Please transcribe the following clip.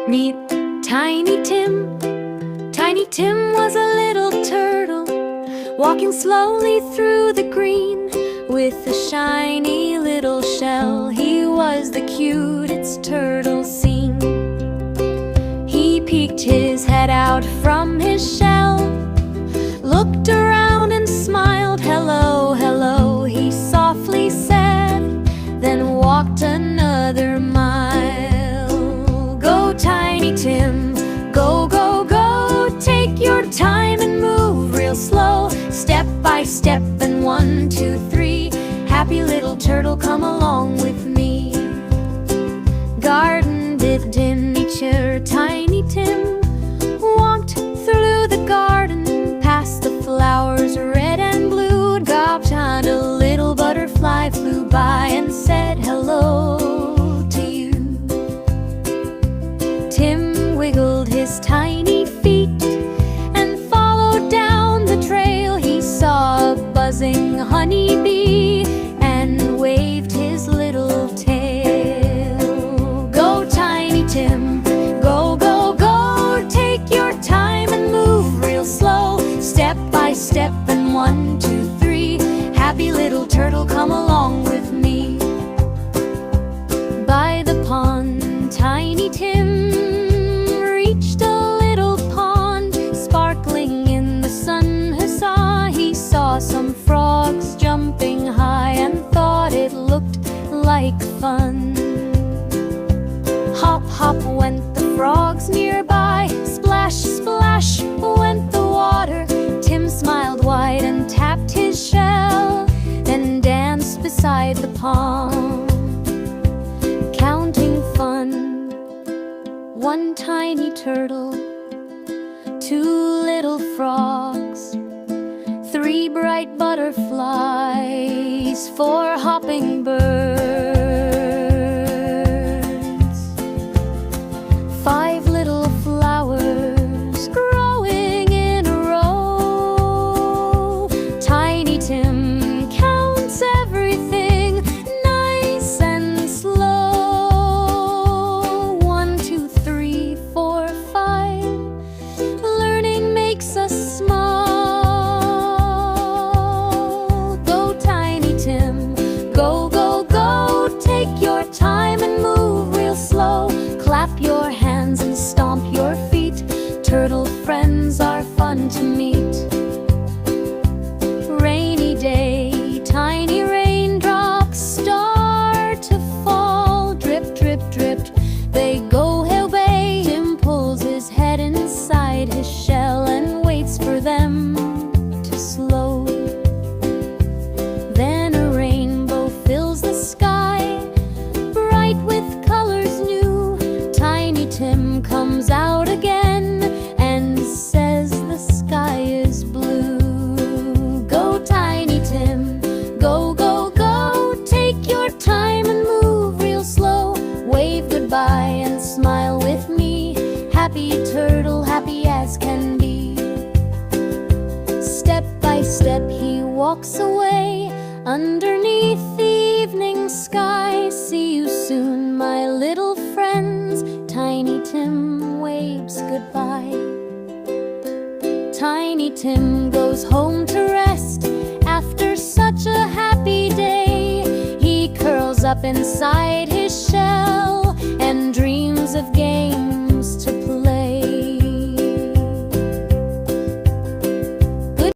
Meet Tiny Tim. Tiny Tim was a little turtle, walking slowly through the green with a shiny little shell. He was the cutest turtle seen. He peeked his head out from his shell, looked around and smiled. "Hello, hello," he softly said, then walked another mile. "Go, Tiny Tim, go, go, go. Take your time and move real slow, step by step and 1, 2, 3. Happy little turtle, come along with me." Garden lived in nature. Tiny Tim walked through the garden, past the flowers red and blue. Gobbled on a little butterfly, flew by and said hello to you. Tim wiggled his tiny feet and followed down the trail. He saw a buzzing honeybee and waved his little tail. "Go, Tiny Tim, go, go, go. Take your time and move real slow, step by step and 1, 2, 3. Happy little turtle, come along with me." By the pond, Tiny Tim reached a little pond, sparkling in the sun. Huzzah! He saw some frogs jumping high and thought it looked like fun. Hop, hop went the frogs nearby, splash, splash went the water. Tim smiled wide and tapped his shell, then danced beside the pond, counting fun. 1 tiny turtle, 2 little frogs, 3 bright butterflies, 4 hopping birds, 5 little flowers growing in a row. Tiny Tim counts everything nice and slow. 1, 2, 3, 4, 5. Learning makes us small. Go, Tiny Tim, go, go, go. Take your time and move real slow. Clap your hands and stomp your feet. Turtle friends are fun to meet. Rainy day, tiny raindrops start to fall. Drip, drip, drip, they go away. Tim pulls his head inside his shell and waits for them to slow. Then a rainbow fills the sky, bright with colors new. Tiny Tim comes out again and says the sky is blue. Go, Tiny Tim, go, go, go. Take your time and move real slow. Wave goodbye and smile with me. Happy turtle, happy as can be. Step by step he walks away underneath the evening sky. See you soon, my little friends. Tiny Tim waves goodbye. Tiny Tim goes home to rest after such a happy day. He curls up inside his shell and dreams of games